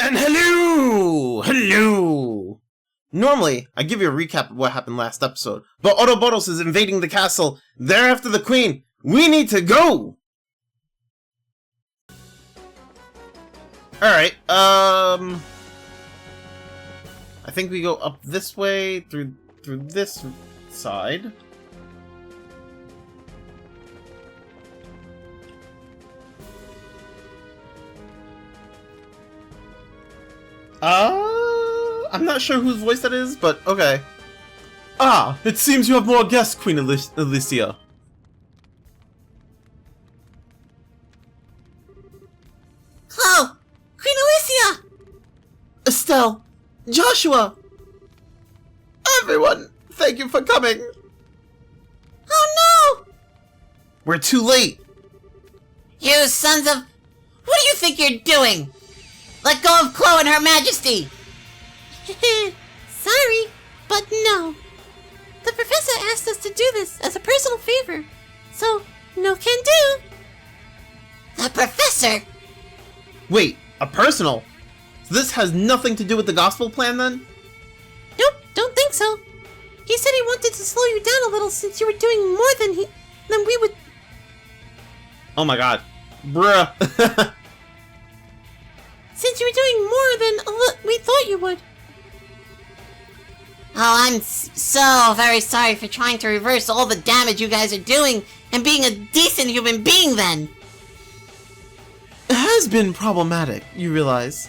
And hello! Normally, I give you a recap of what happened last episode, but Ouroboros is invading the castle. They're after the queen. We need to go! Alright, I think we go up this way, through this side. I'm not sure whose voice that is, but okay. Ah, it seems you have more guests, Queen Alicia. Oh, Queen Alicia! Estelle! Joshua! Everyone, thank you for coming! Oh no! We're too late! You sons of... What do you think you're doing? Let go of Chloe and Her Majesty! Sorry, but no. The professor asked us to do this as a personal favor, so no can do. The professor? Wait, a personal? So this has nothing to do with the gospel plan then? Nope, don't think so. He said he wanted to slow you down a little since you were doing more than we would. Oh my god. Bruh. Since you were doing more than we thought you would. Oh, I'm so very sorry for trying to reverse all the damage you guys are doing and being a decent human being then. It has been problematic, you realize.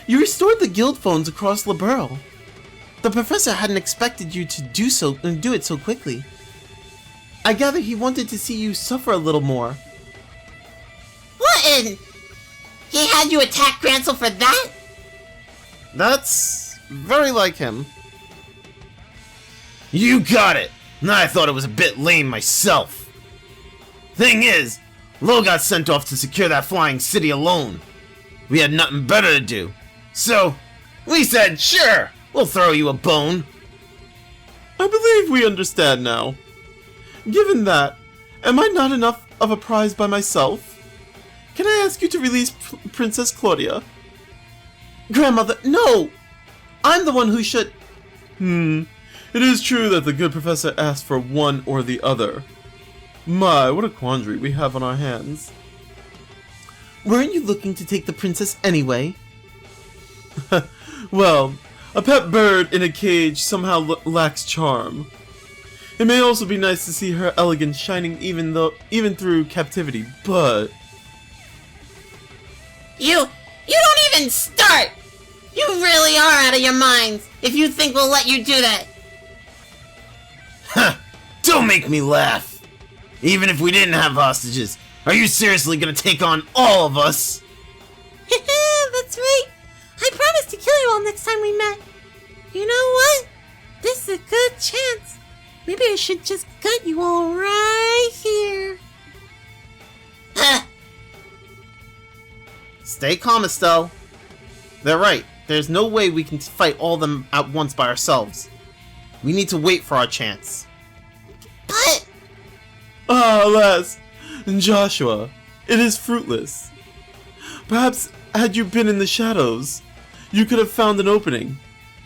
You restored the guild phones across Liberl. The professor hadn't expected you to do it so quickly. I gather he wanted to see you suffer a little more. What in... He had you attack Grancel for that? That's very like him. You got it! I thought it was a bit lame myself. Thing is, Lo got sent off to secure that flying city alone. We had nothing better to do. So, we said, sure, we'll throw you a bone. I believe we understand now. Given that, am I not enough of a prize by myself? Can I ask you to release Princess Claudia? Grandmother, no! I'm the one who should... It is true that the good professor asked for one or the other. My, what a quandary we have on our hands. Weren't you looking to take the princess anyway? Well, a pet bird in a cage somehow lacks charm. It may also be nice to see her elegance shining even through captivity, but... You don't even start! You really are out of your minds if you think we'll let you do that. Huh! Don't make me laugh! Even if we didn't have hostages, are you seriously gonna take on all of us? That's right. I promised to kill you all next time we met. You know what? This is a good chance. Maybe I should just gut you all right here. Stay calm, Estelle. They're right. There's no way we can fight all of them at once by ourselves. We need to wait for our chance. But... Ah, alas, Joshua, it is fruitless. Perhaps had you been in the shadows, you could have found an opening.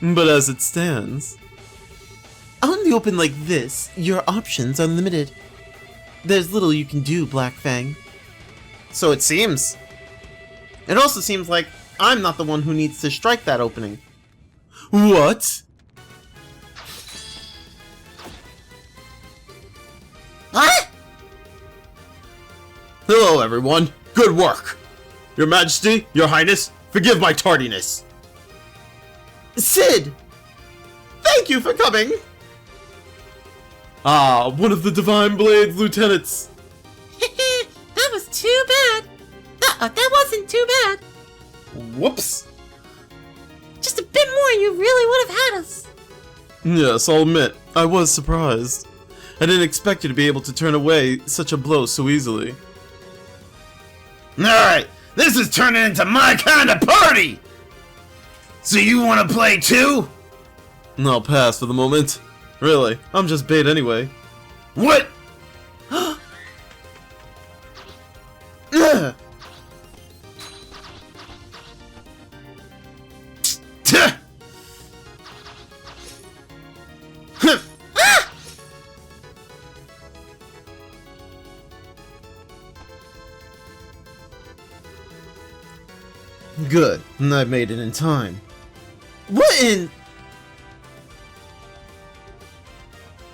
But as it stands... Out in the open like this, your options are limited. There's little you can do, Black Fang. So it seems. It also seems like I'm not the one who needs to strike that opening. What? What? Hello, everyone. Good work. Your Majesty, Your Highness, forgive my tardiness. Sid! Thank you for coming! Ah, one of the Divine Blade's lieutenants. That was too bad. That wasn't too bad. Whoops! Just a bit more and you really would have had us. Yes, I'll admit, I was surprised. I didn't expect you to be able to turn away such a blow so easily. Alright, this is turning into my kind of party! So you want to play too? I'll pass for the moment. Really, I'm just bait anyway. What? Good, and I made it in time. What in...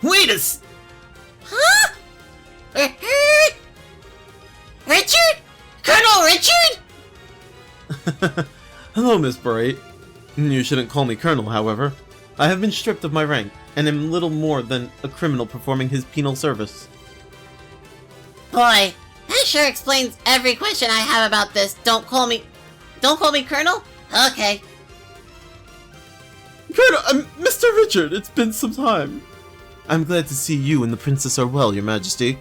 Wait Huh? Richard? Colonel Richard? Hello, Miss Bright. You shouldn't call me Colonel, however. I have been stripped of my rank, and am little more than a criminal performing his penal service. Boy, that sure explains every question I have about this. Don't call me Colonel? Okay. Colonel, Mr. Richard, it's been some time. I'm glad to see you and the princess are well, your majesty.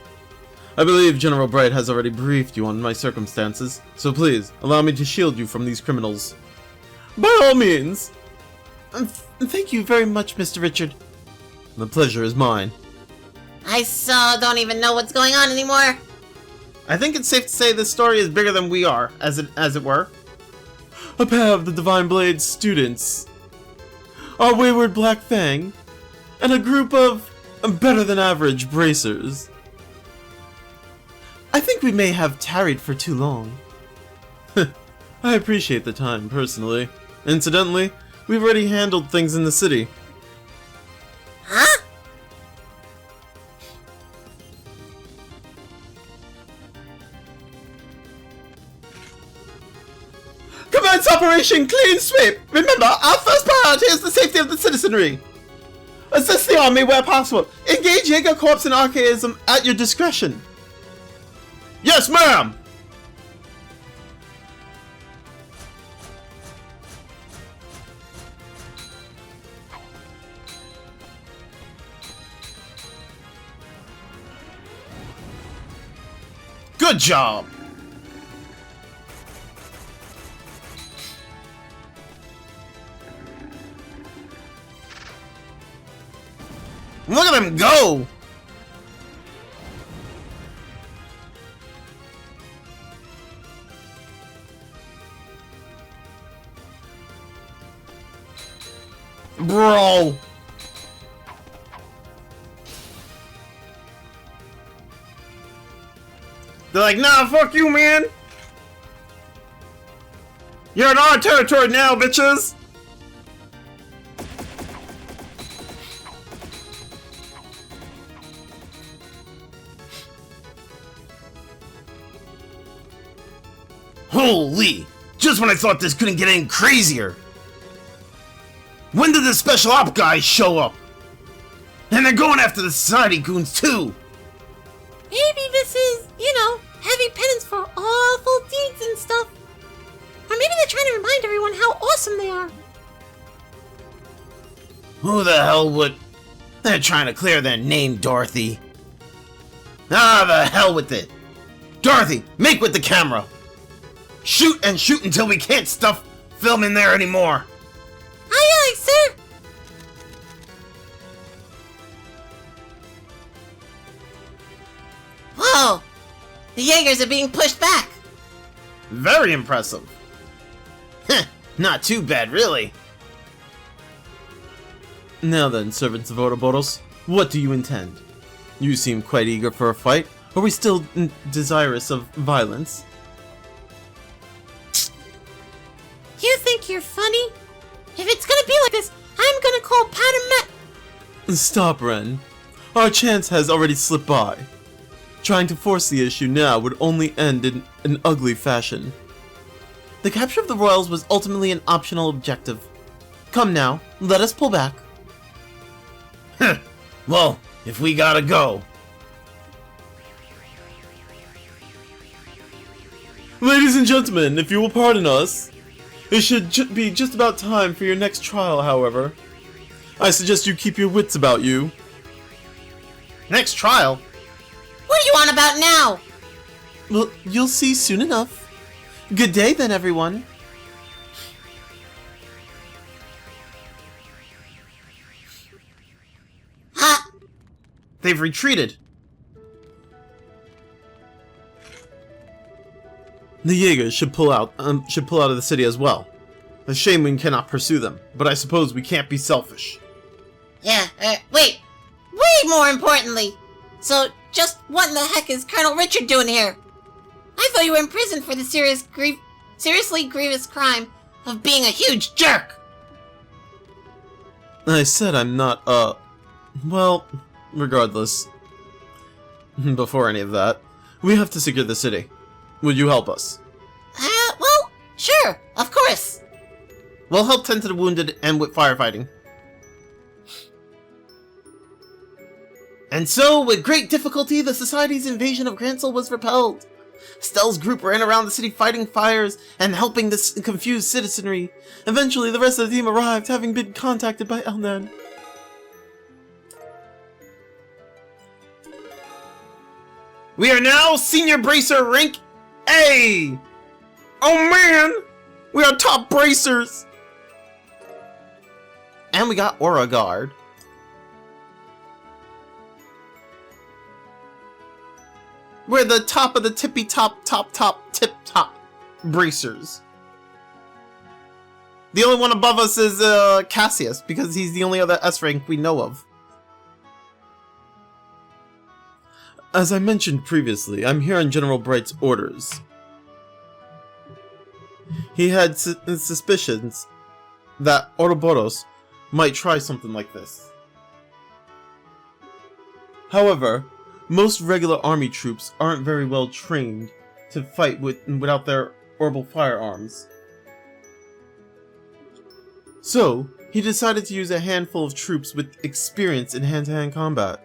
I believe General Bright has already briefed you on my circumstances, so please, allow me to shield you from these criminals. By all means! Thank you very much, Mr. Richard. The pleasure is mine. I don't even know what's going on anymore. I think it's safe to say this story is bigger than we are, as it were. A pair of the Divine Blade's students, our wayward Black Fang, and a group of better-than-average bracers. I think we may have tarried for too long. I appreciate the time, personally. Incidentally, we've already handled things in the city. Huh? Commence Operation Clean Sweep! Remember, our first priority is the safety of the citizenry. Assist the army where possible. Engage Jaeger Corps and Archaism at your discretion. Yes, ma'am! Good job! Look at him go! Bro! They're like, nah, fuck you, man! You're in our territory now, bitches! Holy! Just when I thought this couldn't get any crazier! When did the special op guys show up? And they're going after the society goons too! Maybe this is, heavy penance for awful deeds and stuff. Or maybe they're trying to remind everyone how awesome they are. Who the hell would... They're trying to clear their name, Dorothy. Ah, the hell with it. Dorothy, make with the camera. Shoot and shoot until we can't stuff film in there anymore. Aye, aye, sir. Whoa! The Jaegers are being pushed back. Very impressive. Heh, not too bad, really. Now then, servants of Ouroboros, what do you intend? You seem quite eager for a fight. Are we still desirous of violence? You think you're funny? If it's gonna be like this, I'm gonna call Pat and Matt. Stop, Ren. Our chance has already slipped by. Trying to force the issue now would only end in an ugly fashion. The capture of the royals was ultimately an optional objective. Come now, let us pull back. Well, if we gotta go. Ladies and gentlemen, if you will pardon us, it should be just about time for your next trial, however. I suggest you keep your wits about you. Next trial? What are you on about now? Well, you'll see soon enough. Good day then, everyone. Huh? They've retreated. The Jaegers should pull out of the city as well. A shame we cannot pursue them, but I suppose we can't be selfish. Yeah, wait. Way more importantly. So, just what in the heck is Colonel Richard doing here? I thought you were in prison for the serious seriously grievous crime of being a huge jerk. I said I'm not, well, regardless. Before any of that, we have to secure the city. Would you help us? Well, sure, of course. We'll help tend to the wounded and with firefighting. And so, with great difficulty, the Society's invasion of Grancel was repelled. Stell's group ran around the city fighting fires and helping the confused citizenry. Eventually, the rest of the team arrived, having been contacted by Elnan. We are now Senior Bracer Rank A! Oh man! We are top bracers! And we got Aura Guard. We're the top of the tippy top tip top bracers. The only one above us is Cassius, because he's the only other S rank we know of. As I mentioned previously, I'm here on General Bright's orders. He had suspicions that ouroboros might try something like this. However, most regular army troops aren't very well trained to fight without their orbital firearms. So, he decided to use a handful of troops with experience in hand-to-hand combat.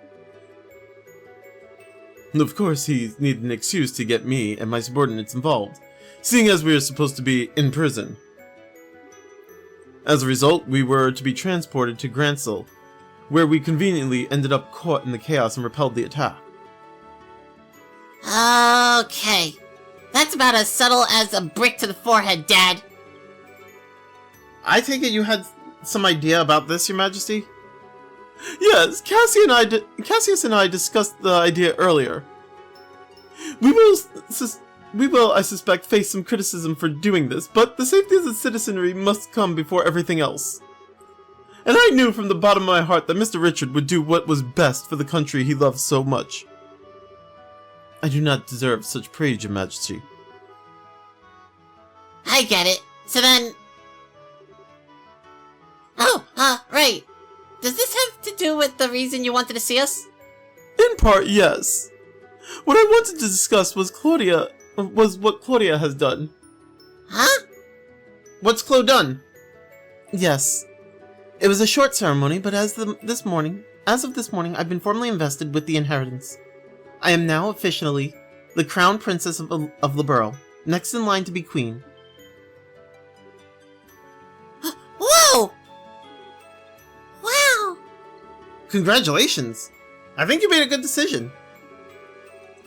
And of course, he needed an excuse to get me and my subordinates involved, seeing as we were supposed to be in prison. As a result, we were to be transported to Grancel, where we conveniently ended up caught in the chaos and repelled the attack. Okay. That's about as subtle as a brick to the forehead, Dad. I take it you had some idea about this, Your Majesty? Yes, Cassius and I discussed the idea earlier. We will, I suspect, face some criticism for doing this, but the safety of the citizenry must come before everything else. And I knew from the bottom of my heart that Mr. Richard would do what was best for the country he loved so much. I do not deserve such praise, Your Majesty. I get it. So then... Oh, right. Does this have to do with the reason you wanted to see us? In part, yes. What I wanted to discuss was what Claudia has done. Huh? What's Chloe done? Yes. It was a short ceremony, but as of this morning, I've been formally invested with the inheritance. I am now officially the Crown Princess of Liberl, next in line to be Queen. Whoa! Wow! Congratulations! I think you made a good decision.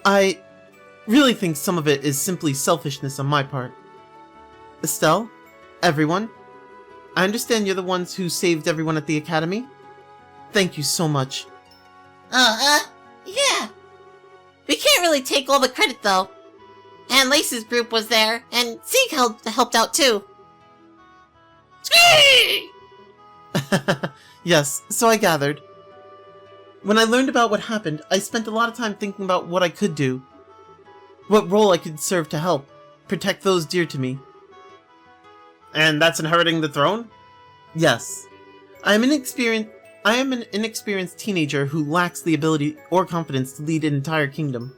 I really think some of it is simply selfishness on my part. Estelle, everyone, I understand you're the ones who saved everyone at the Academy. Thank you so much. Yeah. We can't really take all the credit, though. And Lace's group was there, and Zeke helped out, too. Yes, so I gathered. When I learned about what happened, I spent a lot of time thinking about what I could do. What role I could serve to help protect those dear to me. And that's inheriting the throne? Yes. I am an inexperienced teenager who lacks the ability or confidence to lead an entire kingdom.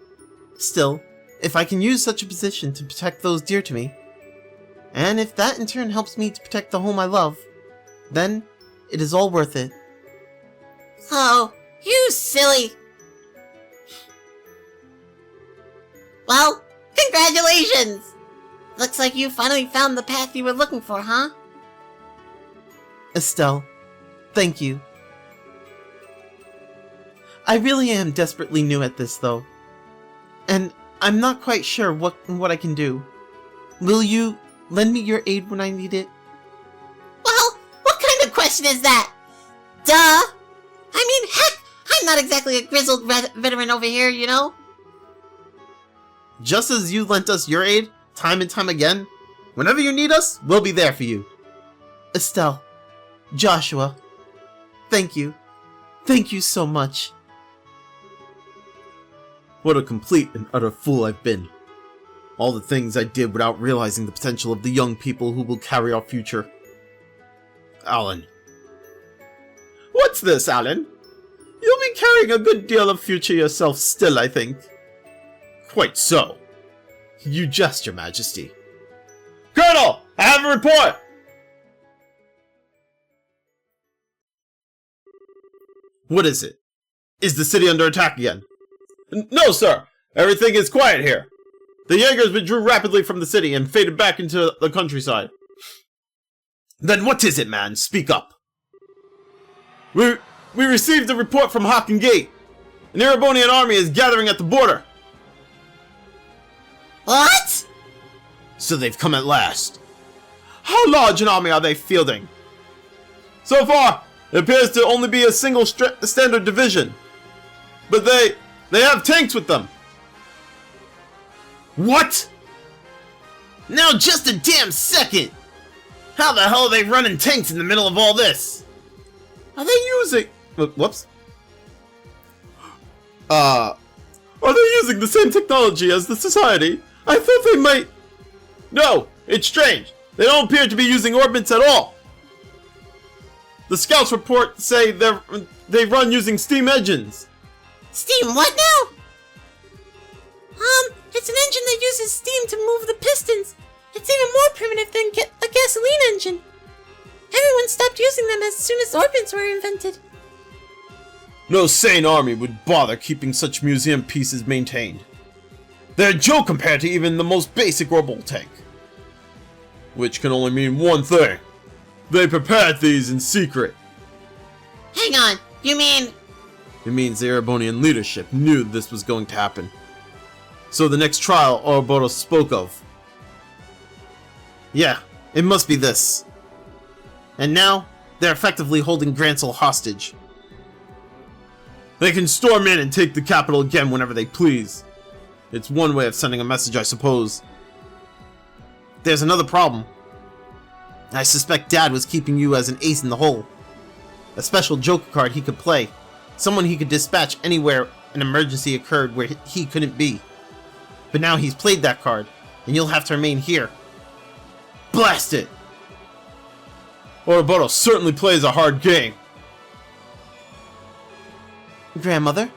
Still, if I can use such a position to protect those dear to me, and if that in turn helps me to protect the home I love, then it is all worth it. Oh, you silly. Well, congratulations! Looks like you finally found the path you were looking for, huh? Estelle, thank you. I really am desperately new at this, though. And I'm not quite sure what I can do. Will you lend me your aid when I need it? Well, what kind of question is that? Duh! I mean, heck, I'm not exactly a grizzled veteran over here, you know? Just as you lent us your aid, time and time again, whenever you need us, we'll be there for you. Estelle, Joshua, thank you. Thank you so much. What a complete and utter fool I've been. All the things I did without realizing the potential of the young people who will carry our future. Alan. What's this, Alan? You'll be carrying a good deal of future yourself still, I think. Quite so. You jest, Your Majesty. Colonel! I have a report! What is it? Is the city under attack again? No, sir! Everything is quiet here. The Jaegers withdrew rapidly from the city and faded back into the countryside. Then what is it, man? Speak up. We received a report from Hawken Gate. An Erebonian army is gathering at the border. What? So they've come at last. How large an army are they fielding? So far, it appears to only be a single standard division. But they have tanks with them. What? Now just a damn second! How the hell are they running tanks in the middle of all this? Are they using... Whoops. Are they using the same technology as the Society? I thought they might... No, it's strange. They don't appear to be using orbits at all. The scouts report say they run using steam engines. Steam what now? It's an engine that uses steam to move the pistons. It's even more primitive than a gasoline engine. Everyone stopped using them as soon as orbits were invented. No sane army would bother keeping such museum pieces maintained. They're a joke compared to even the most basic orbital tank. Which can only mean one thing. They prepared these in secret. Hang on, you mean... It means the Erebonian leadership knew this was going to happen. So the next trial ouroboros spoke of. Yeah, it must be this. And now, they're effectively holding Grancel hostage. They can storm in and take the capital again whenever they please. It's one way of sending a message, I suppose. There's another problem. I suspect Dad was keeping you as an ace in the hole. A special joker card he could play. Someone he could dispatch anywhere an emergency occurred where he couldn't be. But now he's played that card, and you'll have to remain here. Blast it! Ouroboros certainly plays a hard game. Grandmother,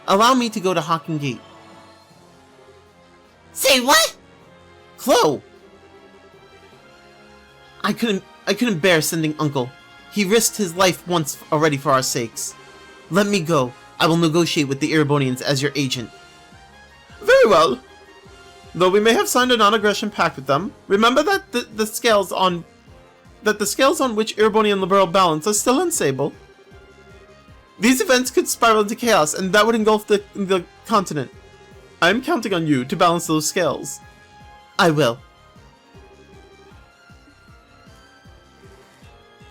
allow me to go to Hawken Gate. Say what? Chloe! I couldn't bear sending Uncle. He risked his life once already for our sakes. Let me go. I will negotiate with the Erebonians as your agent. Very well. Though we may have signed a non-aggression pact with them, remember that the scales on which Erebonia and Liberal balance are still unstable. These events could spiral into chaos, and that would engulf the continent. I am counting on you to balance those scales. I will.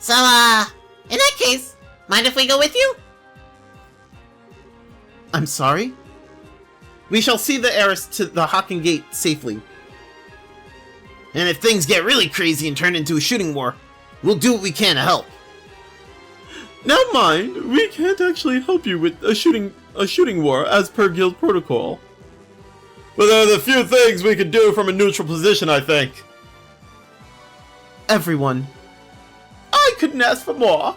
So, in that case, mind if we go with you? I'm sorry? We shall see the heiress to the Hawken Gate safely. And if things get really crazy and turn into a shooting war, we'll do what we can to help. Never mind, we can't actually help you with a shooting war as per guild protocol. But there are the few things we could do from a neutral position, I think. Everyone. I couldn't ask for more.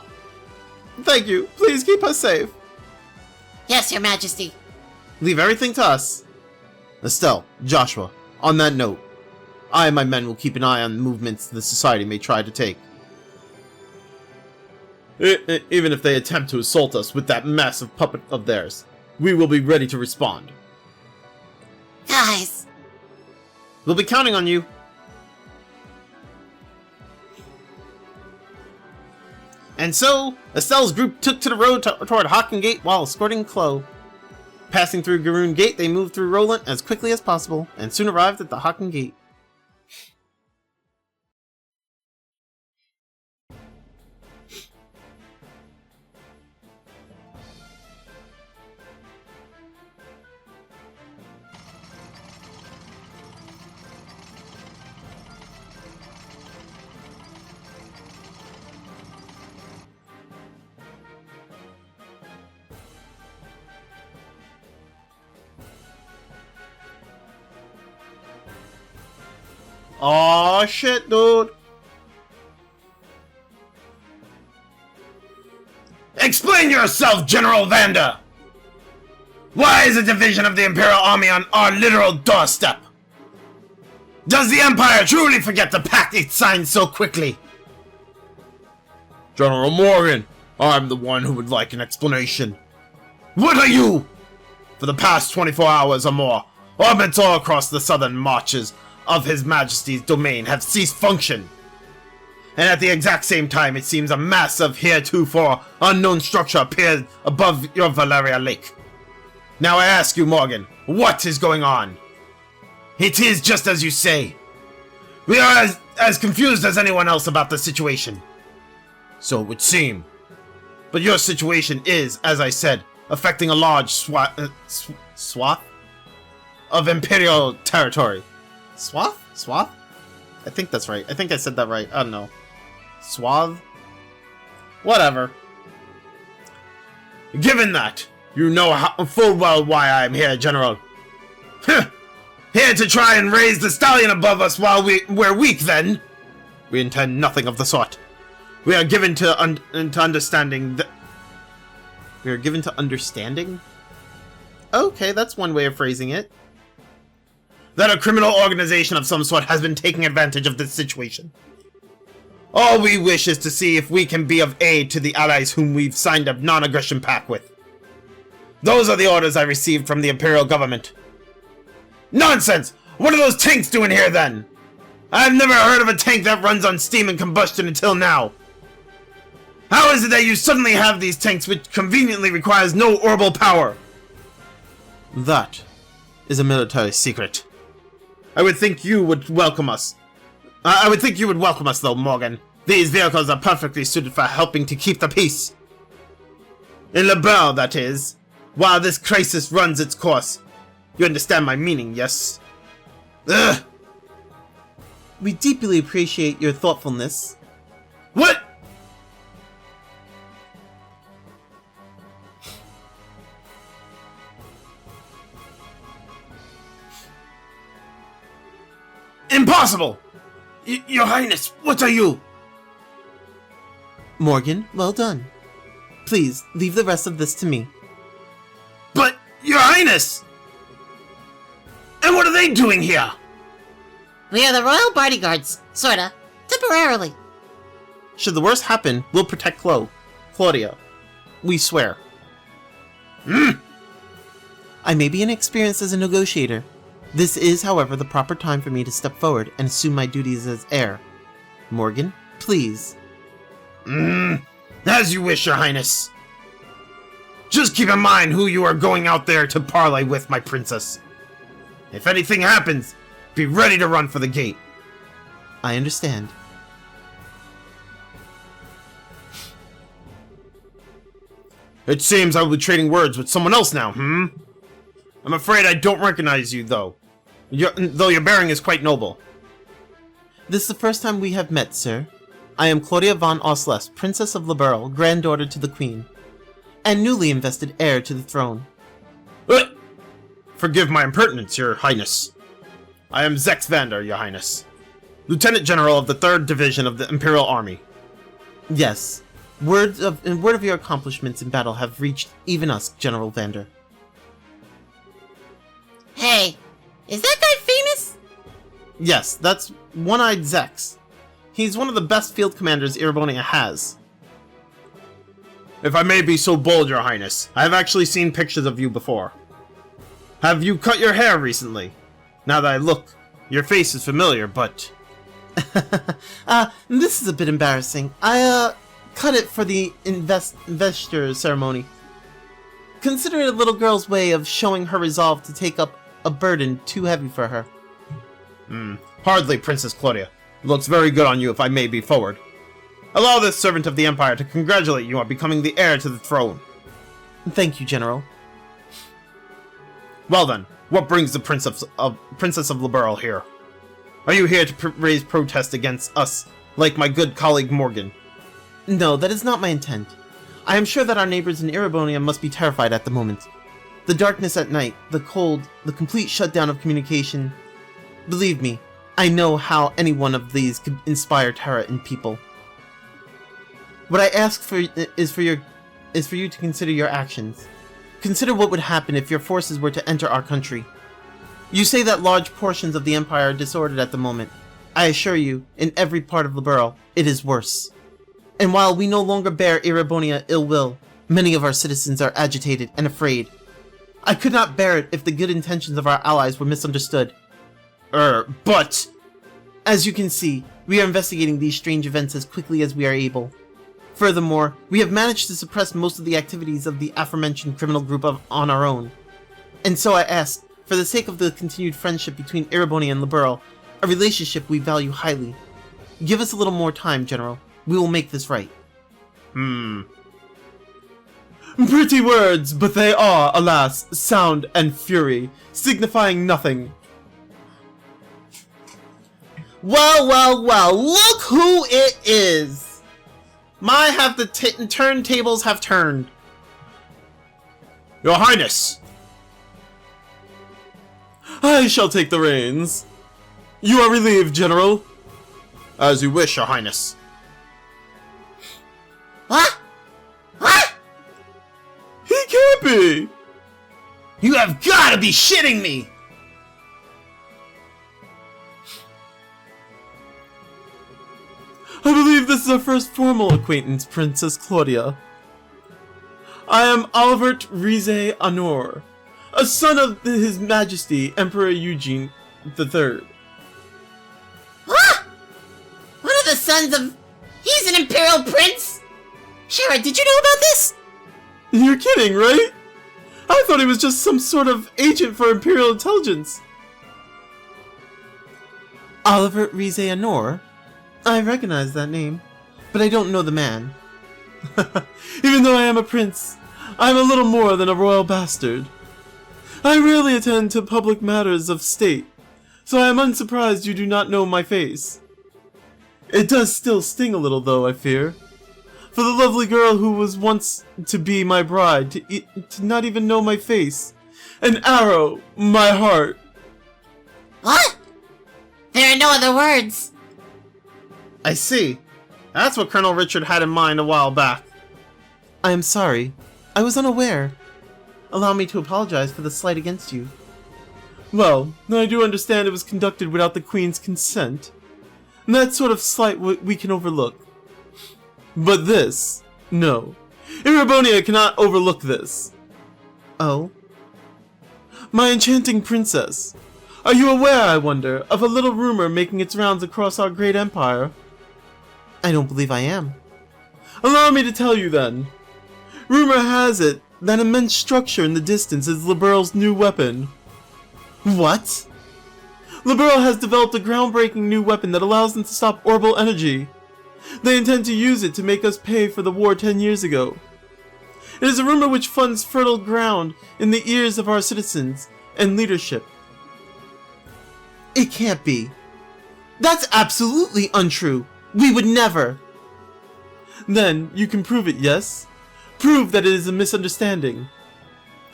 Thank you. Please keep us safe. Yes, Your Majesty. Leave everything to us. Estelle, Joshua, on that note, I and my men will keep an eye on the movements the Society may try to take. Even if they attempt to assault us with that massive puppet of theirs, we will be ready to respond. Guys. We'll be counting on you. And so, Estelle's group took to the road toward Hawken Gate while escorting Chloe. Passing through Garoon Gate, they moved through Roland as quickly as possible, and soon arrived at the Hawken Gate. Oh shit, dude. Explain yourself, General Vanda! Why is a division of the Imperial Army on our literal doorstep? Does the Empire truly forget the pact it signed so quickly? General Morgan, I'm the one who would like an explanation. What are you? For the past 24 hours or more, orbits all across the southern marches of His Majesty's domain have ceased function. And at the exact same time, it seems a massive heretofore unknown structure appeared above your Valeria Lake. Now I ask you, Morgan, what is going on? It is just as you say. We are as confused as anyone else about the situation. So it would seem. But your situation is, as I said, affecting a large swath of Imperial territory. Swath? Swath? I think that's right. I think I said that right. I don't know. Swath? Whatever. Given that, you know full well why I am here, General. Here to try and raise the stallion above us while we're weak, then? We intend nothing of the sort. We are given to understanding that... We are given to understanding? Okay, that's one way of phrasing it. That a criminal organization of some sort has been taking advantage of this situation. All we wish is to see if we can be of aid to the allies whom we've signed a non-aggression pact with. Those are the orders I received from the Imperial government. Nonsense! What are those tanks doing here then? I've never heard of a tank that runs on steam and combustion until now. How is it that you suddenly have these tanks which conveniently requires no orbital power? That is a military secret. I would think you would welcome us. I would think you would welcome us though, Morgan. These vehicles are perfectly suited for helping to keep the peace. In Liberl, that is. While this crisis runs its course. You understand my meaning, yes? Ugh! We deeply appreciate your thoughtfulness. What? Impossible! Your Highness, what are you? Morgan, well done. Please, leave the rest of this to me. But, Your Highness! And what are they doing here? We are the royal bodyguards, sorta. Temporarily. Should the worst happen, we'll protect Claudia. We swear. I may be inexperienced as a negotiator. This is, however, the proper time for me to step forward and assume my duties as heir. Morgan, please. As you wish, Your Highness. Just keep in mind who you are going out there to parley with, my princess. If anything happens, be ready to run for the gate. I understand. It seems I will be trading words with someone else now, I'm afraid I don't recognize you, though. Though your bearing is quite noble. This is the first time we have met, sir. I am Claudia von Osles, Princess of Liberl, granddaughter to the Queen, and newly invested heir to the throne. Forgive my impertinence, Your Highness. I am Zex Vander, Your Highness. Lieutenant General of the 3rd Division of the Imperial Army. Yes. Word of your accomplishments in battle have reached even us, General Vander. Hey, is that guy famous? Yes, that's One-Eyed Zex. He's one of the best field commanders Erebonia has. If I may be so bold, Your Highness, I have actually seen pictures of you before. Have you cut your hair recently? Now that I look, your face is familiar, but... This is a bit embarrassing. I, cut it for the investor ceremony. Consider it a little girl's way of showing her resolve to take up a burden too heavy for her. Hardly, Princess Claudia. It looks very good on you, if I may be forward. Allow this servant of the Empire to congratulate you on becoming the heir to the throne. Thank you, General. Well then, what brings the Princess of Liberl here? Are you here to raise protest against us, like my good colleague Morgan? No, that is not my intent. I am sure that our neighbors in Erebonia must be terrified at the moment. The darkness at night, the cold, the complete shutdown of communication. Believe me, I know how any one of these could inspire terror in people. What I ask for is for you to consider your actions. Consider what would happen if your forces were to enter our country. You say that large portions of the Empire are disordered at the moment. I assure you, in every part of the borough, it is worse. And while we no longer bear Erebonia ill will, many of our citizens are agitated and afraid. I could not bear it if the good intentions of our allies were misunderstood. But... As you can see, we are investigating these strange events as quickly as we are able. Furthermore, we have managed to suppress most of the activities of the aforementioned criminal group on our own. And so I ask, for the sake of the continued friendship between Erebonia and Liberl, a relationship we value highly. Give us a little more time, General. We will make this right. Pretty words, but they are, alas, sound and fury, signifying nothing. Well, look who it is! The turntables have turned. Your Highness! I shall take the reins. You are relieved, General. As you wish, Your Highness. What? What? He can't be! You have gotta be shitting me! I believe this is our first formal acquaintance, Princess Claudia. I am Albert Rize Honor, a son of His Majesty Emperor Eugene III. What? One of the sons of... He's an imperial prince? Shara, did you know about this? You're kidding, right? I thought he was just some sort of agent for Imperial intelligence. Oliver Rize Honor? I recognize that name, but I don't know the man. Even though I am a prince, I am a little more than a royal bastard. I rarely attend to public matters of state, so I am unsurprised you do not know my face. It does still sting a little, though, I fear. For the lovely girl who was once to be my bride to not even know my face. An arrow, my heart. What? There are no other words. I see. That's what Colonel Richard had in mind a while back. I am sorry. I was unaware. Allow me to apologize for the slight against you. Well, I do understand it was conducted without the Queen's consent. And that sort of slight we can overlook. But this, no. Erebonia cannot overlook this. Oh? My enchanting princess. Are you aware, I wonder, of a little rumor making its rounds across our great empire? I don't believe I am. Allow me to tell you then. Rumor has it that immense structure in the distance is Liberl's new weapon. What? Liberl has developed a groundbreaking new weapon that allows them to stop orbital energy. They intend to use it to make us pay for the war 10 years ago. It is a rumor which funds fertile ground in the ears of our citizens and leadership. It can't be. That's absolutely untrue. We would never. Then you can prove it, yes? Prove that it is a misunderstanding.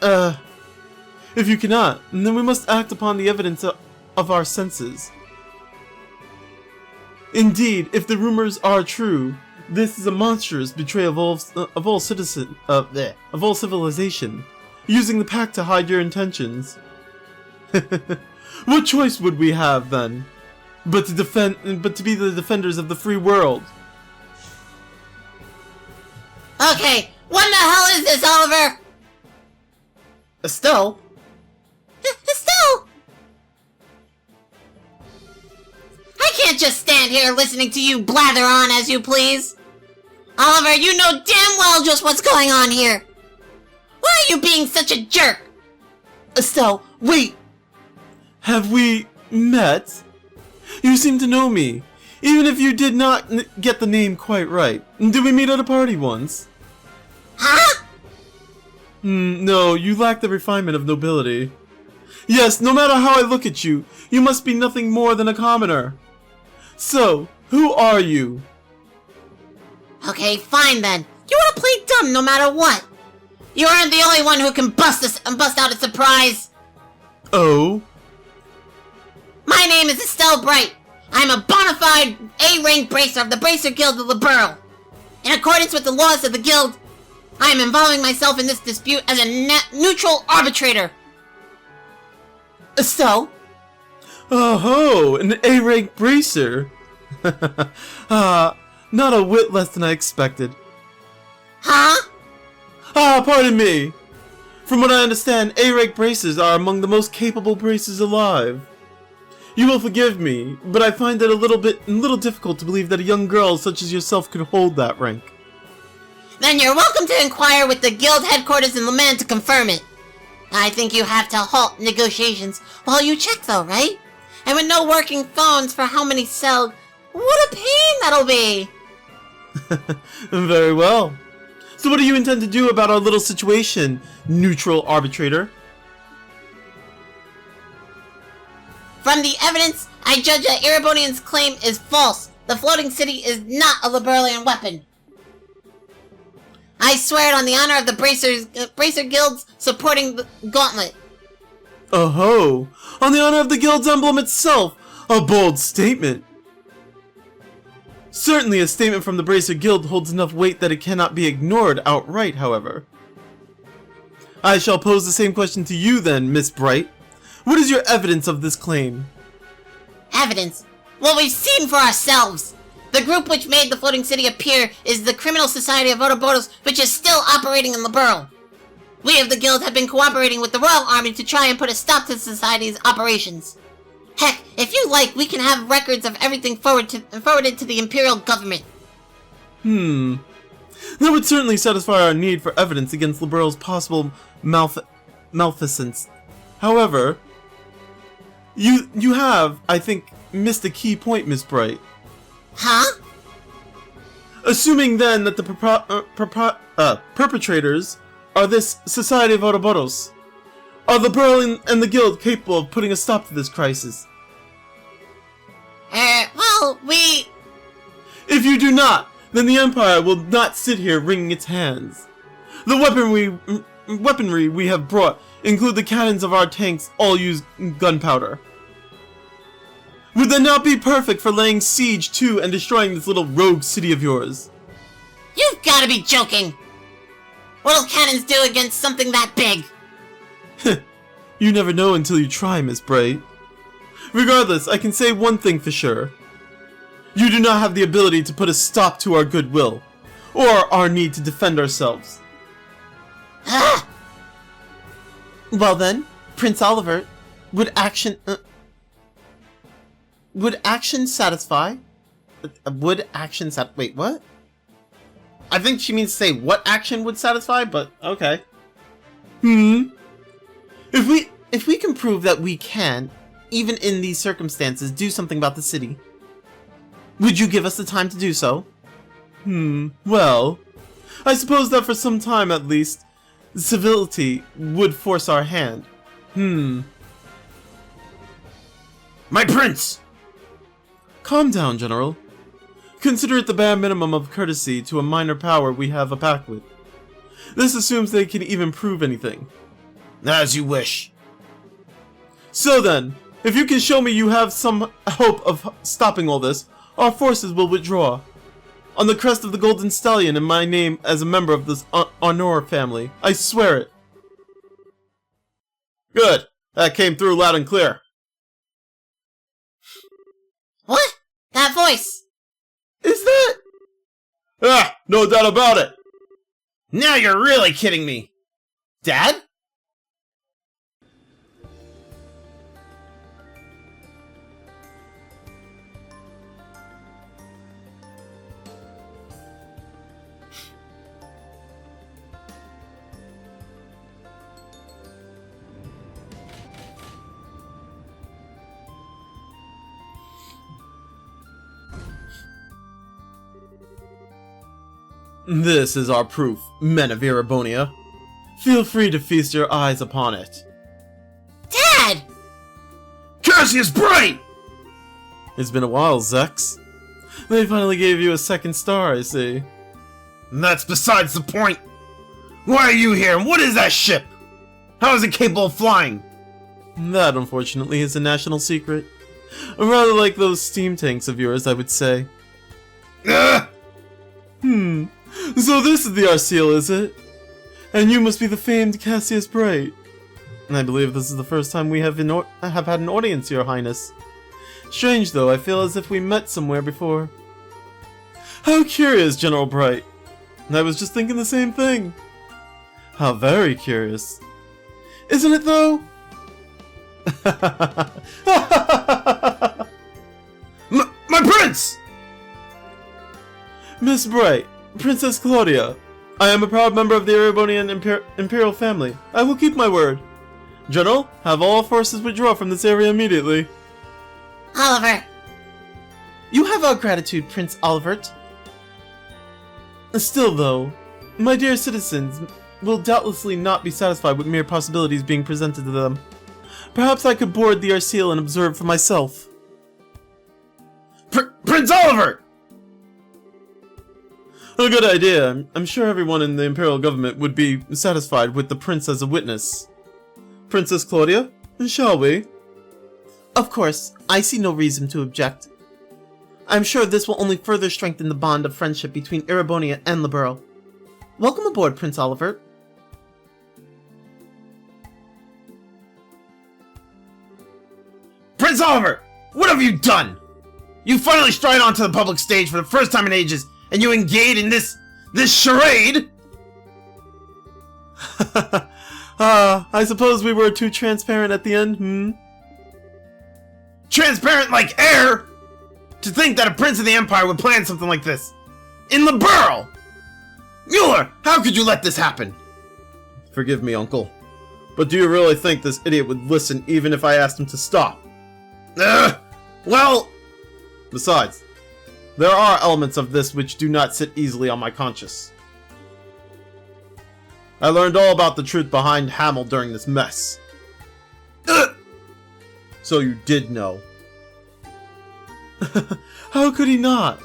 If you cannot, then we must act upon the evidence of our senses. Indeed, if the rumors are true, this is a monstrous betrayal of all civilization, using the pact to hide your intentions. What choice would we have then, but to be the defenders of the free world? Okay, what the hell is this, Oliver? Estelle? Estelle! I can't just stand here listening to you blather on as you please. Oliver, you know damn well just what's going on here. Why are you being such a jerk? Estelle, wait! Have we met? You seem to know me, even if you did not get the name quite right. Did we meet at a party once? Huh? No, you lack the refinement of nobility. Yes, no matter how I look at you, you must be nothing more than a commoner. So, who are you? Okay, fine then. You wanna play dumb no matter what. You aren't the only one who can bust out a surprise. Oh? My My name is Estelle Bright. I'm a bona fide A-rank bracer of the Bracer Guild of Liberl. In accordance with the laws of the guild, I am involving myself in this dispute as a neutral arbitrator. Estelle? Oh, an A-rank bracer. Not a whit less than I expected. Huh? Pardon me. From what I understand, A-rank bracers are among the most capable bracers alive. You will forgive me, but I find it a little difficult to believe that a young girl such as yourself could hold that rank. Then you're welcome to inquire with the guild headquarters in Le Mans to confirm it. I think you have to halt negotiations while you check though, right? And with no working phones for how many cell, what a pain that'll be! Very well. So what do you intend to do about our little situation, neutral arbitrator? From the evidence, I judge that Erebonian's claim is false. The floating city is not a Liberlian weapon. I swear it on the honor of the Bracer Guilds supporting the gauntlet. Oh-ho! On the honor of the guild's emblem itself! A bold statement! Certainly a statement from the Bracer Guild holds enough weight that it cannot be ignored outright, however. I shall pose the same question to you then, Miss Bright. What is your evidence of this claim? Evidence? Well, we've seen for ourselves. The group which made the floating city appear is the Criminal Society of Ouroboros, which is still operating in Liberl. We of the guild have been cooperating with the Royal Army to try and put a stop to the society's operations. Heck, if you like, we can have records of everything forwarded to the Imperial government. That would certainly satisfy our need for evidence against Liberl's possible malfeasance. However, you have, I think, missed a key point, Miss Bright. Huh? Assuming then that the perpetrators are this Society of Ouroboros, are the Liberl and the Guild capable of putting a stop to this crisis? Well, If you do not, then the Empire will not sit here wringing its hands. The weaponry we have brought include the cannons of our tanks, all use gunpowder. Would that not be perfect for laying siege to and destroying this little rogue city of yours? You've gotta be joking! What'll cannons do against something that big? You never know until you try, Miss Bright. Regardless, I can say one thing for sure. You do not have the ability to put a stop to our goodwill, or our need to defend ourselves. Ah! Well then, Prince Oliver, would action satisfy? Wait, what? I think she means to say what action would satisfy, but okay. If we can prove that we can, even in these circumstances, do something about the city, would you give us the time to do so? Well, I suppose that for some time at least, civility would force our hand. My prince! Calm down, General. Consider it the bare minimum of courtesy to a minor power we have a pact with. This assumes they can even prove anything. As you wish. So then, if you can show me you have some hope of stopping all this, our forces will withdraw. On the crest of the Golden Stallion in my name as a member of this Honor family, I swear it. Good. That came through loud and clear. What? That voice! Is that? No doubt about it. Now you're really kidding me. Dad? This is our proof, men of Erebonia. Feel free to feast your eyes upon it. Dad! Cassius Bright! It's been a while, Zex. They finally gave you a second star, I see. That's besides the point. Why are you here, and what is that ship? How is it capable of flying? That, unfortunately, is a national secret. Rather like those steam tanks of yours, I would say. Ugh! So this is the Arceal, is it? And you must be the famed Cassius Bright. I believe this is the first time we have had an audience, Your Highness. Strange though, I feel as if we met somewhere before. How curious, General Bright. I was just thinking the same thing. How very curious. Isn't it though? My prince! Miss Bright, Princess Claudia, I am a proud member of the Erebonian Imperial family. I will keep my word. General, have all forces withdraw from this area immediately. Oliver! You have our gratitude, Prince Olivert. Still though, my dear citizens will doubtlessly not be satisfied with mere possibilities being presented to them. Perhaps I could board the Arceal and observe for myself. Prince Olivert! A good idea. I'm sure everyone in the Imperial government would be satisfied with the prince as a witness. Princess Claudia, shall we? Of course, I see no reason to object. I'm sure this will only further strengthen the bond of friendship between Erebonia and Liberl. Welcome aboard, Prince Olivert. Prince Oliver, what have you done? You finally stride onto the public stage for the first time in ages, and you engage in this charade? I suppose we were too transparent at the end, Transparent like air? To think that a prince of the Empire would plan something like this. In Liberl! Mueller, how could you let this happen? Forgive me, Uncle. But do you really think this idiot would listen even if I asked him to stop? Well... Besides, there are elements of this which do not sit easily on my conscience. I learned all about the truth behind Hamel during this mess. So you did know. How could he not?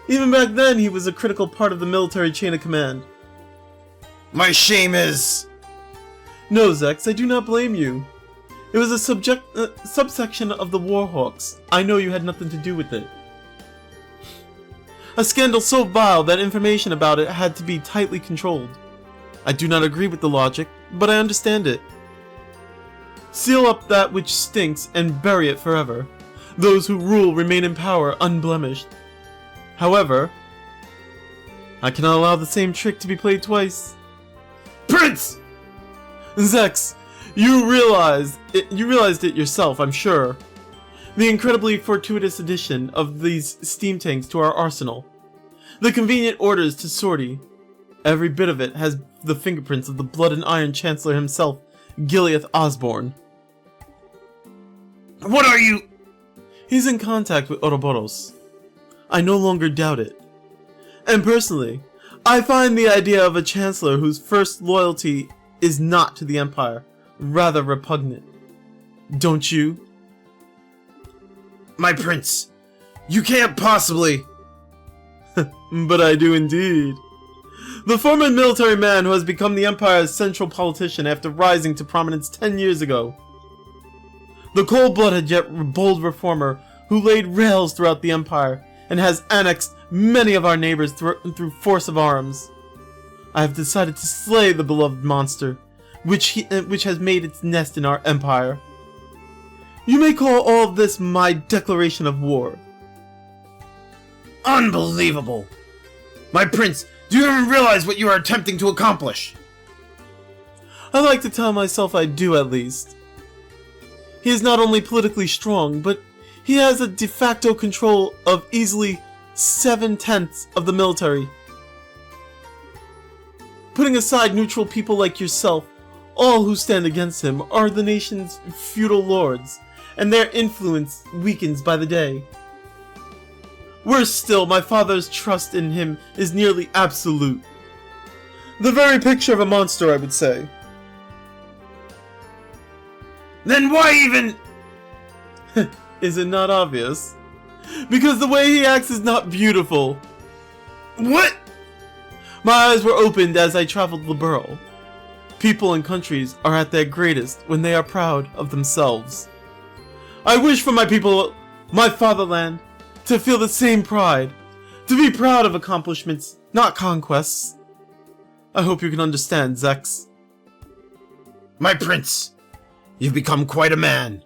Even back then, he was a critical part of the military chain of command. My shame is... No, Zex, I do not blame you. It was a subsection of the Warhawks. I know you had nothing to do with it. A scandal so vile that information about it had to be tightly controlled. I do not agree with the logic, but I understand it. Seal up that which stinks and bury it forever. Those who rule remain in power unblemished. However, I cannot allow the same trick to be played twice. Prince! Zex, you realized it yourself, I'm sure. The incredibly fortuitous addition of these steam tanks to our arsenal. The convenient orders to sortie. Every bit of it has the fingerprints of the Blood and Iron Chancellor himself, Gileath Osborne. What are you... He's in contact with Ouroboros. I no longer doubt it. And personally, I find the idea of a Chancellor whose first loyalty is not to the Empire, rather repugnant. Don't you? My prince, you can't possibly... But I do indeed. The former military man who has become the Empire's central politician after rising to prominence 10 years ago. The cold-blooded yet bold reformer who laid rails throughout the Empire and has annexed many of our neighbors through force of arms. I have decided to slay the beloved monster, which has made its nest in our Empire. You may call all of this my declaration of war. Unbelievable! My prince, do you even realize what you are attempting to accomplish? I like to tell myself I do, at least. He is not only politically strong, but he has a de facto control of easily 7/10 of the military. Putting aside neutral people like yourself, all who stand against him are the nation's feudal lords, and their influence weakens by the day. Worse still, my father's trust in him is nearly absolute. The very picture of a monster, I would say. Then why even... Is it not obvious? Because the way he acts is not beautiful. What? My eyes were opened as I traveled Liberl. People and countries are at their greatest when they are proud of themselves. I wish for my people, my fatherland, to feel the same pride. To be proud of accomplishments, not conquests. I hope you can understand, Zex. My prince, you've become quite a man.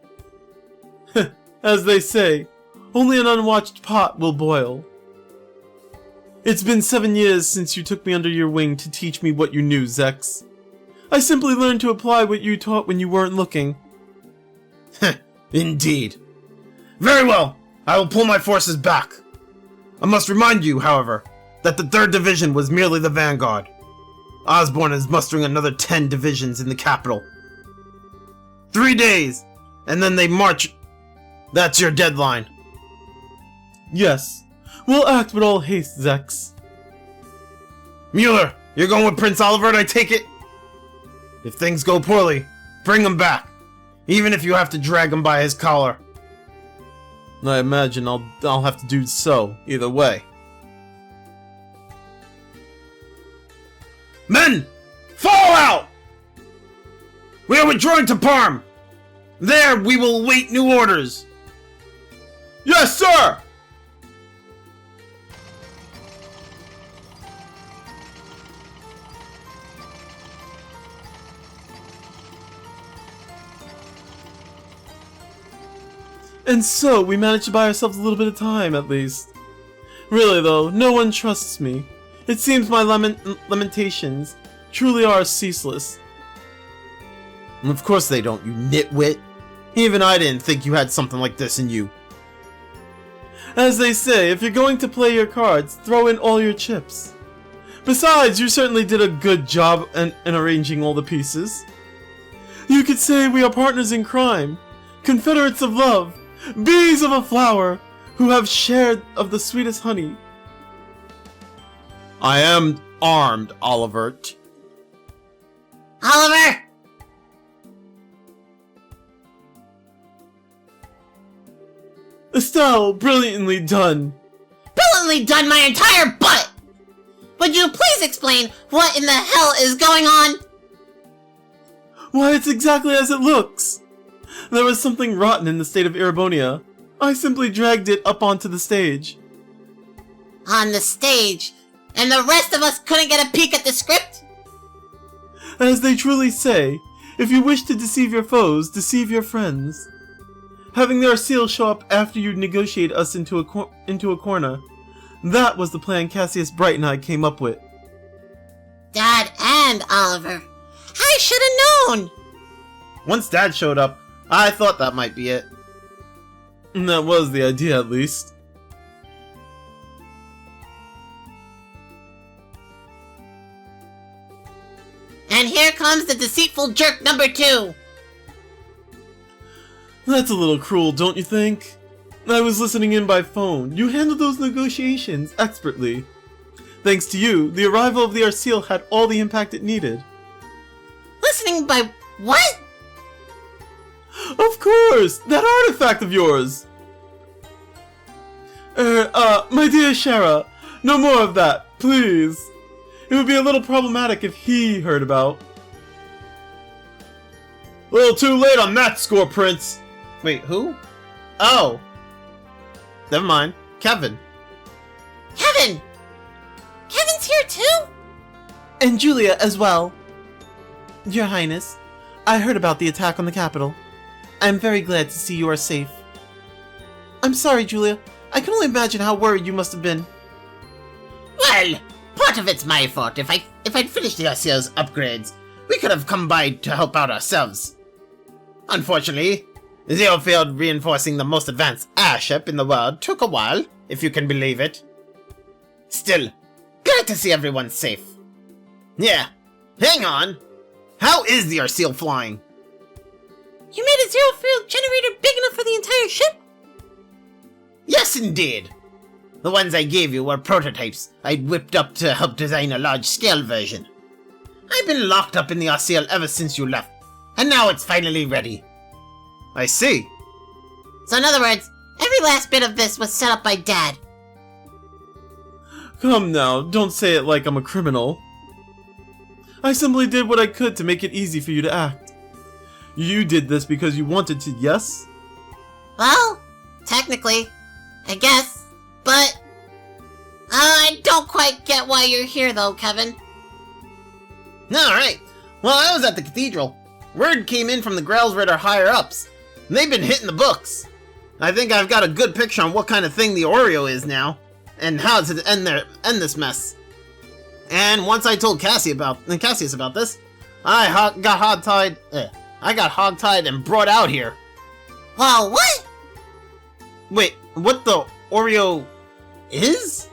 As they say, only an unwatched pot will boil. It's been 7 years since you took me under your wing to teach me what you knew, Zex. I simply learned to apply what you taught when you weren't looking. Indeed. Very well, I will pull my forces back. I must remind you, however, that the 3rd Division was merely the vanguard. Osborne is mustering another 10 divisions in the capital. 3 days, and then they march. That's your deadline. Yes, we'll act with all haste, Zex. Mueller, you're going with Prince Oliver, I take it? If things go poorly, bring him back, even if you have to drag him by his collar. I imagine I'll have to do so, either way. Men! Fall out! We are withdrawing to Parm! There we will await new orders! Yes, sir! And so, we managed to buy ourselves a little bit of time, at least. Really though, no one trusts me. It seems my lamentations truly are ceaseless. Of course they don't, you nitwit. Even I didn't think you had something like this in you. As they say, if you're going to play your cards, throw in all your chips. Besides, you certainly did a good job in arranging all the pieces. You could say we are partners in crime, confederates of love, bees of a flower, who have shared of the sweetest honey. I am armed, Olivert. Oliver! Estelle, brilliantly done. Brilliantly done my entire butt! Would you please explain what in the hell is going on? Why, it's exactly as it looks. There was something rotten in the state of Erebonia. I simply dragged it up onto the stage. On the stage? And the rest of us couldn't get a peek at the script? As they truly say, if you wish to deceive your foes, deceive your friends. Having their seal show up after you negotiate us into a corner, that was the plan Cassius Bright and I came up with. Dad and Oliver. I should have known! Once Dad showed up, I thought that might be it. And that was the idea, at least. And here comes the deceitful jerk number 2. That's a little cruel, don't you think? I was listening in by phone. You handled those negotiations expertly. Thanks to you, the arrival of the Arseal had all the impact it needed. Listening by what? Of course! That artifact of yours! My dear Shara, no more of that, please. It would be a little problematic if he heard about. A little too late on that score, Prince. Wait, who? Oh. Never mind. Kevin. Kevin! Kevin's here too? And Julia as well. Your Highness, I heard about the attack on the capital. I'm very glad to see you are safe. I'm sorry, Julia. I can only imagine how worried you must have been. Well, part of it's my fault. If I'd finished the Arseal's upgrades, we could have come by to help out ourselves. Unfortunately, Zeo failed reinforcing the most advanced airship in the world. Took a while, if you can believe it. Still, glad to see everyone safe. Yeah, hang on. How is the Arseal flying? You made a zero-field generator big enough for the entire ship? Yes, indeed. The ones I gave you were prototypes I'd whipped up to help design a large-scale version. I've been locked up in the Arseal ever since you left, and now it's finally ready. I see. So in other words, every last bit of this was set up by Dad. Come now, don't say it like I'm a criminal. I simply did what I could to make it easy for you to act. You did this because you wanted to, yes? Well, technically, I guess, but I don't quite get why you're here though, Kevin. Alright. Well, I was at the cathedral. Word came in from the Grailsritter higher-ups. They've been hitting the books. I think I've got a good picture on what kind of thing the Oreo is now, and how to end this mess. And once I told Cassius about this, I got hogtied and brought out here. Whoa, what? Wait, what the Oreo is?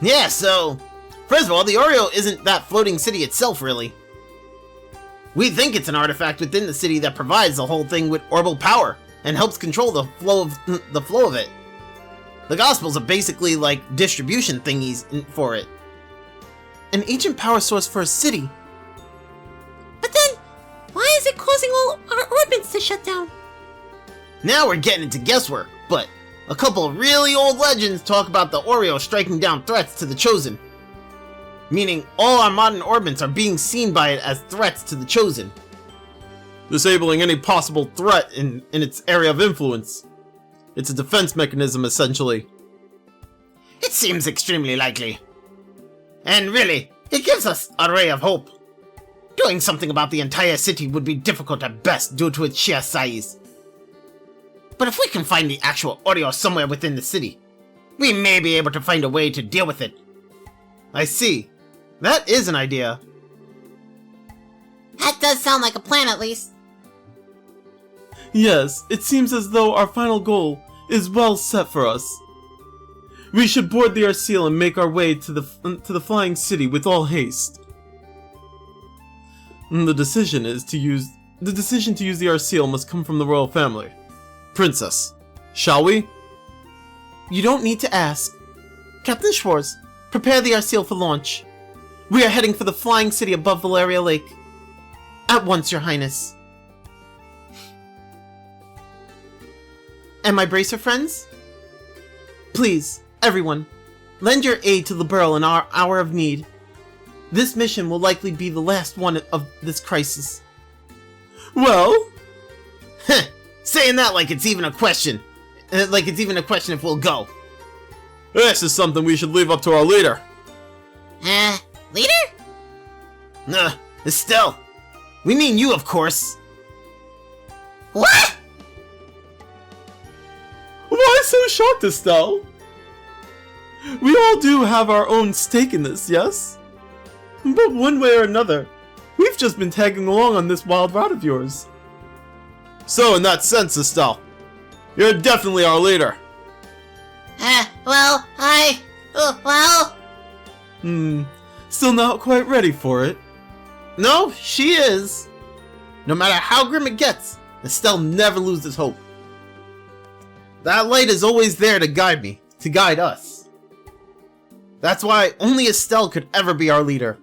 Yeah, so, first of all, the Oreo isn't that floating city itself, really. We think it's an artifact within the city that provides the whole thing with orbital power and helps control the flow of it. The Gospels are basically like distribution thingies for it. An ancient power source for a city. But then, why is it causing all our orbits to shut down? Now we're getting into guesswork, but a couple of really old legends talk about the Oreo striking down threats to the Chosen. Meaning all our modern orbits are being seen by it as threats to the Chosen. Disabling any possible threat in its area of influence. It's a defense mechanism, essentially. It seems extremely likely. And really, it gives us a ray of hope. Doing something about the entire city would be difficult at best due to its sheer size. But if we can find the actual Oreo somewhere within the city, we may be able to find a way to deal with it. I see. That is an idea. That does sound like a plan, at least. Yes, it seems as though our final goal is well set for us. We should board the Arceal and make our way to the flying city with all haste. The decision to use the Arceal must come from the royal family. Princess, shall we? You don't need to ask. Captain Schwartz, prepare the Arceal for launch. We are heading for the flying city above Valeria Lake. At once, Your Highness. And my Bracer friends? Please, everyone, lend your aid to Liberl in our hour of need. This mission will likely be the last one of this crisis. Well? Heh, saying that like it's even a question. Like it's even a question if we'll go. This is something we should leave up to our leader. Leader? Estelle. We mean you, of course. What? Why so shocked, Estelle? We all do have our own stake in this, yes? But one way or another, we've just been tagging along on this wild ride of yours. So in that sense, Estelle, you're definitely our leader. Still not quite ready for it. No, she is. No matter how grim it gets, Estelle never loses hope. That light is always there to guide me, to guide us. That's why only Estelle could ever be our leader.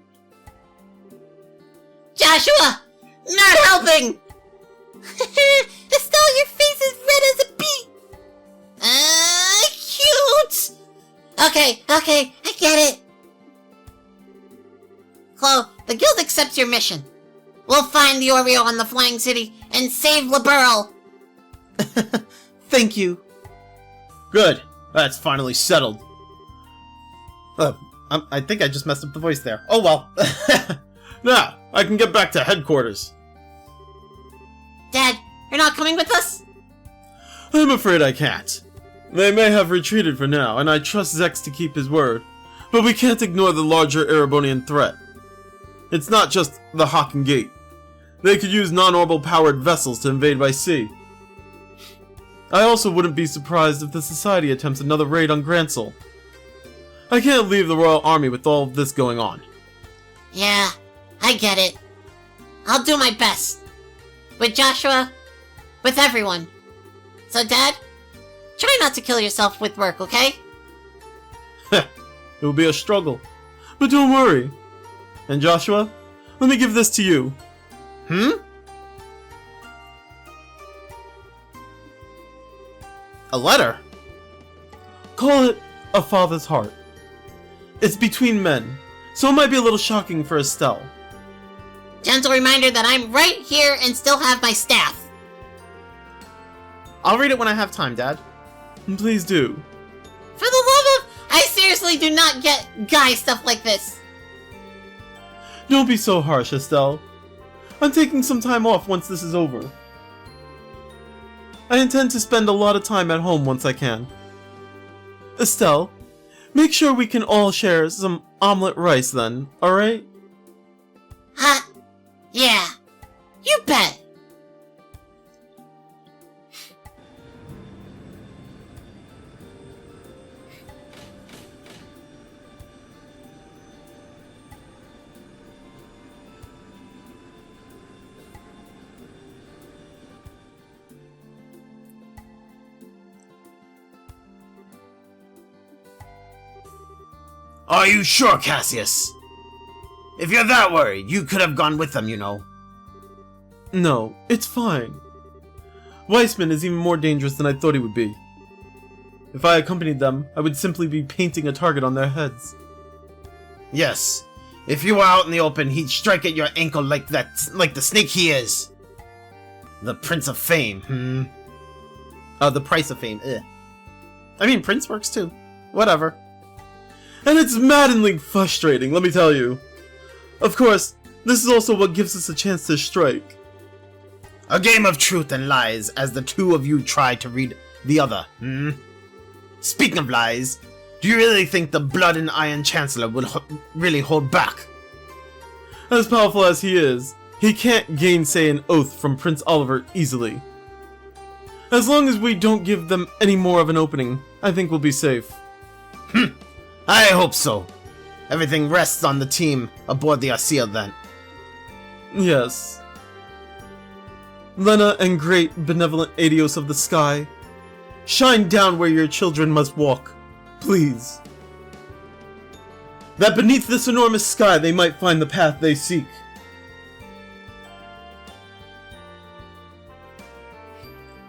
Joshua! Not helping! Estelle, your face is red as a beet! Cute! Okay, I get it. Chloe, the guild accepts your mission. We'll find the Oreo in the Flying City and save Liberl. Thank you. Good. That's finally settled. I think I just messed up the voice there. Oh well. Now, I can get back to headquarters. Dad, you're not coming with us? I'm afraid I can't. They may have retreated for now, and I trust Zex to keep his word. But we can't ignore the larger Erebonian threat. It's not just the Hawking Gate. They could use non-orbital powered vessels to invade by sea. I also wouldn't be surprised if the Society attempts another raid on Gransel. I can't leave the Royal Army with all of this going on. Yeah, I get it. I'll do my best. With Joshua, with everyone. So, Dad, try not to kill yourself with work, okay? It will be a struggle. But don't worry. And Joshua, let me give this to you. A letter? Call it a father's heart. It's between men, so it might be a little shocking for Estelle. Gentle reminder that I'm right here and still have my staff. I'll read it when I have time, Dad. Please do. For the love of... I seriously do not get guy stuff like this. Don't be so harsh, Estelle. I'm taking some time off once this is over. I intend to spend a lot of time at home once I can. Estelle, make sure we can all share some omelet rice then, alright? Huh? Yeah. You bet. Are you sure, Cassius? If you're that worried, you could have gone with them, you know. No, it's fine. Weissman is even more dangerous than I thought he would be. If I accompanied them, I would simply be painting a target on their heads. Yes. If you were out in the open, he'd strike at your ankle like the snake he is. The Prince of Fame, The Price of Fame, I mean, Prince works too. Whatever. And it's maddeningly frustrating, let me tell you. Of course, this is also what gives us a chance to strike. A game of truth and lies as the two of you try to read the other, Speaking of lies, do you really think the Blood and Iron Chancellor will really hold back? As powerful as he is, he can't gainsay an oath from Prince Oliver easily. As long as we don't give them any more of an opening, I think we'll be safe. I hope so. Everything rests on the team aboard the Asil then. Yes. Lena and great benevolent Adios of the sky, shine down where your children must walk, please. That beneath this enormous sky they might find the path they seek.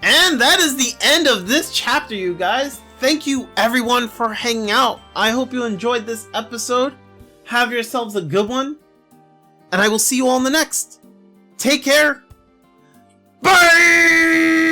And that is the end of this chapter, you guys. Thank you everyone for hanging out. I hope you enjoyed this episode. Have yourselves a good one. And I will see you all in the next. Take care. Bye!